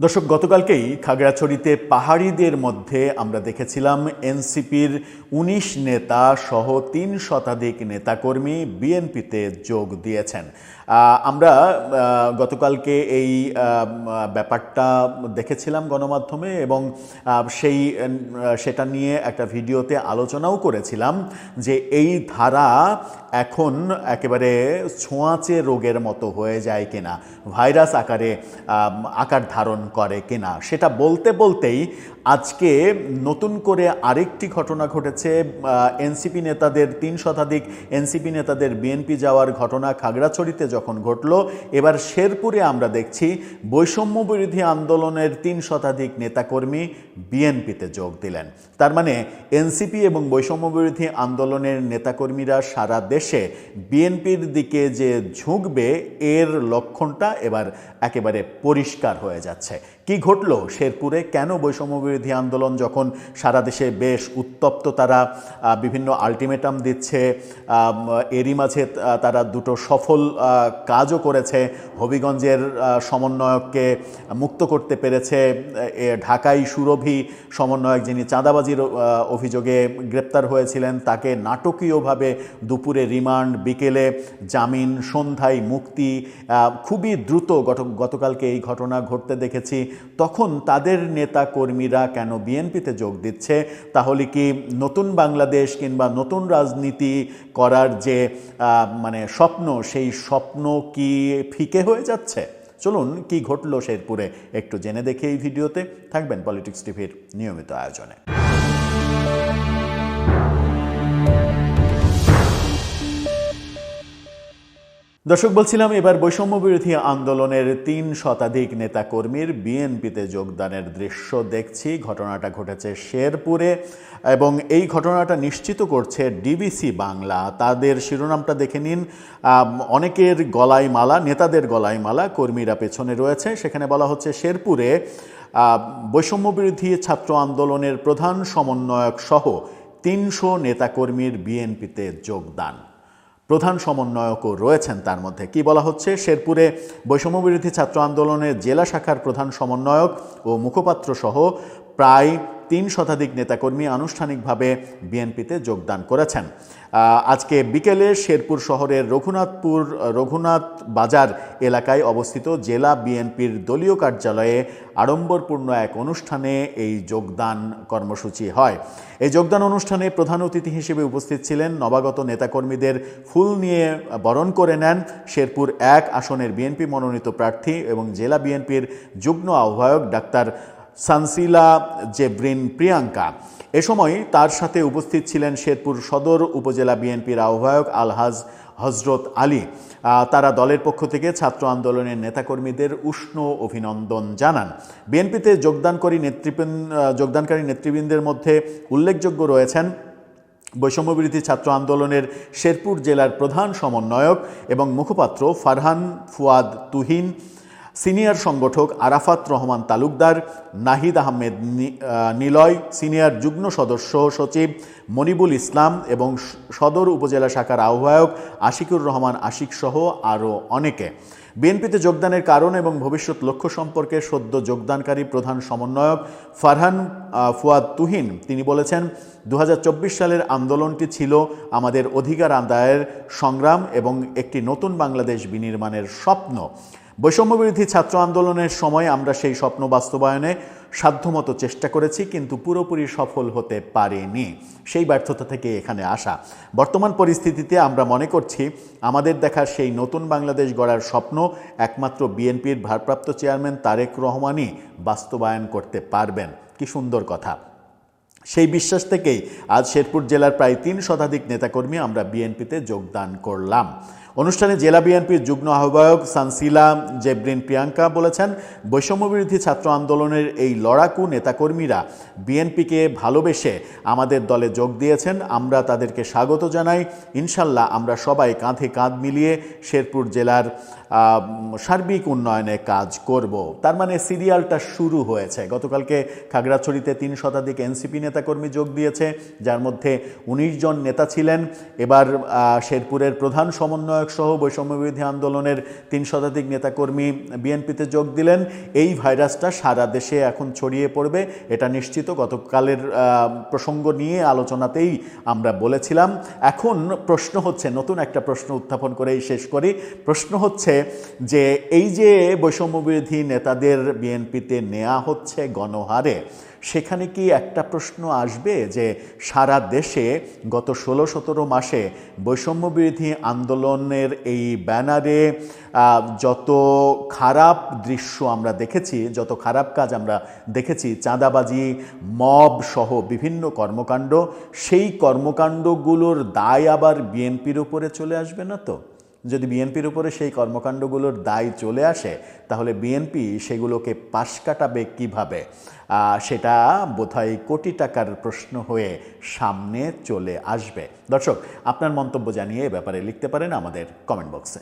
দর্শক, গতকালকেই খাগড়াছড়িতে পাহাড়িদের মধ্যে আমরা দেখেছিলাম এনসিপির ১৯ নেতা সহ ৩ শতাধিক নেতাকর্মী বিএনপিতে যোগ দিয়েছেন। আমরা গতকালকে এই ব্যাপারটা দেখেছিলাম গণমাধ্যমে এবং সেটা নিয়ে একটা ভিডিওতে আলোচনাও করেছিলাম যে এই ধারা এখন একেবারে ছোঁয়াচে রোগের মতো হয়ে যায় কিনা, ভাইরাস আকার ধারণ করে কিনা, সেটা বলতে বলতেই আজকে নতুন করে আরেকটি ঘটনা ঘটেছে। এনসিপি নেতাদের ৩ শতাধিক এনসিপি নেতাদের বিএনপি যাওয়ার ঘটনা খাগড়াছড়িতে যখন ঘটল, এবার শেরপুরে আমরা দেখছি বৈষম্য বিরোধী আন্দোলনের ৩ শতাধিক নেতাকর্মী বিএনপিতে যোগ দিলেন। তার মানে এনসিপি এবং বৈষম্য বিরোধী আন্দোলনের নেতাকর্মীরা সারা দেশে বিএনপির দিকে যে ঝুঁকবে, এর লক্ষণটা এবার একেবারে পরিষ্কার হয়ে যাচ্ছে। কি ঘটল শেরপুরে? কেন বৈষম্য বিরোধী আন্দোলন যখন সারা দেশে বেশ উত্তপ্ত, তারা বিভিন্ন আলটিমেটাম দিচ্ছে, এরই মাঝে তারা দুটো সফল কাজও করেছে। হবিগঞ্জের সমন্বয়ককে মুক্ত করতে পেরেছে। ঢাকায় সুরভি সমন্বয়ক, যিনি চাঁদাবাজির অভিযোগে গ্রেপ্তার হয়েছিলেন, তাকে নাটকীয়ভাবে দুপুরে রিমান্ড, বিকেলে জামিন, সন্ধ্যায় মুক্তি। খুবই দ্রুত গতকালকে এই ঘটনা ঘটতে দেখেছি। তখন তাদের নেতা কর্মীরা কেন বিএনপিতে যোগ দিচ্ছে? তাহলে কি নতুন বাংলাদেশ কিংবা নতুন রাজনীতি করার যে স্বপ্ন, সেই স্বপ্ন কি ফিকে হয়ে যাচ্ছে? চলুন, কি ঘটল শেরপুরে একটু জেনে দেখে এই ভিডিওতে। থাকবেন পলিটিক্স টিভির নিয়মিত আয়োজনে। দর্শক, বলছিলাম এবার বৈষম্য বিরোধী আন্দোলনের ৩ শতাধিক নেতাকর্মীর বিএনপিতে যোগদানের দৃশ্য দেখছি। ঘটনাটা ঘটেছে শেরপুরে এবং এই ঘটনাটা নিশ্চিত করছে ডিবিসি বাংলা। তাদের শিরোনামটা দেখে নিন। অনেকের গলায় মালা, নেতাদের গলায় মালা, কর্মীরা পেছনে রয়েছে। সেখানে বলা হচ্ছে শেরপুরে বৈষম্য বিরোধী ছাত্র আন্দোলনের প্রধান সমন্বয়ক সহ ৩০০ নেতাকর্মীর বিএনপিতে যোগদান। প্রধান সমন্বয়কও রয়েছেন তার মধ্যে। কি বলা হচ্ছে? শেরপুরে বৈষম্য বিরোধী ছাত্র আন্দোলনের জেলা শাখার প্রধান সমন্বয়ক ও মুখপাত্র সহ প্রায় ৩ শতাধিক নেতাকর্মী আনুষ্ঠানিকভাবে বিএনপিতে যোগদান করেছেন। আজকে বিকেলে শেরপুর শহরের রঘুনাথ বাজার এলাকায় অবস্থিত জেলা বিএনপির দলীয় কার্যালয়ে আড়ম্বরপূর্ণ এক অনুষ্ঠানে এই যোগদান কর্মসূচি হয়। এই যোগদান অনুষ্ঠানে প্রধান অতিথি হিসেবে উপস্থিত ছিলেন। নবাগত নেতাকর্মীদের ফুল নিয়ে বরণ করে নেন শেরপুর ১ আসনের বিএনপি মনোনীত প্রার্থী এবং জেলা বিএনপির যুগ্ম আহ্বায়ক ডাক্তার সানসিলা জেব্রিন প্রিয়াঙ্কা। এ সময় তার সাথে উপস্থিত ছিলেন শেরপুর সদর উপজেলা বিএনপির আহ্বায়ক আলহাজ হজরত আলী। তারা দলের পক্ষ থেকে ছাত্র আন্দোলনের নেতাকর্মীদের উষ্ণ অভিনন্দন জানান। বিএনপিতে যোগদানকারী নেতৃবৃন্দের মধ্যে উল্লেখযোগ্য রয়েছেন বৈষম্য বিরোধী ছাত্র আন্দোলনের শেরপুর জেলার প্রধান সমন্বয়ক এবং মুখপাত্র ফারহান ফুয়াদ তুহিন, সিনিয়র সংগঠক আরাফাত রহমান তালুকদার, নাহিদ আহমেদ নিলয়, সিনিয়র যুগ্ম সদস্য সচিব মনিবুল ইসলাম এবং সদর উপজেলা শাখার আহ্বায়ক আশিকুর রহমান আশিক সহ আরও অনেকে। বিএনপিতে যোগদানের কারণ এবং ভবিষ্যৎ লক্ষ্য সম্পর্কে সদ্য যোগদানকারী প্রধান সমন্বয়ক ফারহান ফুয়াদ তুহিন তিনি বলেছেন, ২০২৪ সালের আন্দোলনটি ছিল আমাদের অধিকার আদায়ের সংগ্রাম এবং একটি নতুন বাংলাদেশ বিনির্মাণের স্বপ্ন। বৈষম্যবিরোধী ছাত্র আন্দোলনের সময় আমরা সেই স্বপ্ন বাস্তবায়নে সাধ্যমতো চেষ্টা করেছি, কিন্তু পুরোপুরি সফল হতে পারিনি। সেই ব্যর্থতা থেকে এখানে আসা। বর্তমান পরিস্থিতিতে আমরা মনে করছি আমাদের দেখা সেই নতুন বাংলাদেশ গড়ার স্বপ্ন একমাত্র বিএনপির ভারপ্রাপ্ত চেয়ারম্যান তারেক রহমানই বাস্তবায়ন করতে পারবেন। কি সুন্দর কথা! সেই বিশ্বাস থেকেই আজ শেরপুর জেলার প্রায় ৩ শতাধিক নেতাকর্মী আমরা বিএনপিতে যোগদান করলাম। অনুষ্ঠানে জেলা বিএনপির যুগ্ম আহ্বায়ক সানসিলা জেব্রিন প্রিয়াঙ্কা বলেছেন, বৈষম্যবিরোধী ছাত্র আন্দোলনের এই লড়াকু নেতাকর্মীরা বিএনপিকে ভালোবেসে আমাদের দলে যোগ দিয়েছেন। আমরা তাদেরকে স্বাগত জানাই। ইনশাল্লাহ আমরা সবাই কাঁধে কাঁধ মিলিয়ে শেরপুর জেলার সার্বিক উন্নয়নে কাজ করব। তার মানে সিরিয়ালটা শুরু হয়েছে। গতকালকে খাগড়াছড়িতে ৩ শতাধিক এনসিপি নেতাকর্মী যোগ দিয়েছে, যার মধ্যে ১৯ জন নেতা ছিলেন। এবার শেরপুরের প্রধান সমন্বয়ক সমন্বয়ক সহ বৈষম্যবিরোধী আন্দোলনের 3 শতাধিক নেতাকর্মী বিএনপিতে যোগ দিলেন। এই ভাইরাসটা সারা দেশে এখন ছড়িয়ে পড়বে, এটা নিশ্চিত। গতকালের প্রসঙ্গ নিয়ে আলোচনাতেই আমরা বলেছিলাম। এখন প্রশ্ন হচ্ছে, নতুন একটা প্রশ্ন উত্থাপন করেই শেষ করি। প্রশ্ন হচ্ছে যে এই যে বৈষম্যবিরোধী নেতাদের বিএনপিতে নেওয়া হচ্ছে গণহারে, সেখানে কি একটা প্রশ্ন আসবে যে সারা দেশে গত 16-17 মাসে বৈষম্যবিরোধী আন্দোলনের এই ব্যানারে যত খারাপ দৃশ্য আমরা দেখেছি, যত খারাপ কাজ আমরা দেখেছি, চাঁদাবাজি, মব সহ বিভিন্ন কর্মকাণ্ড, সেই কর্মকাণ্ডগুলোর দায় আবার বিএনপির উপরে চলে আসবে না তো? যদি বিএনপির উপরে সেই কর্মকাণ্ডগুলোর দায় চলে আসে, তাহলে বিএনপি সেগুলোকে পাশ কাটাবে কীভাবে? সেটা বোধহয় কোটি টাকার প্রশ্ন হয়ে সামনে চলে আসবে। দর্শক, আপনার মন্তব্য জানিয়ে এ ব্যাপারে লিখতে পারেন আমাদের কমেন্ট বক্সে।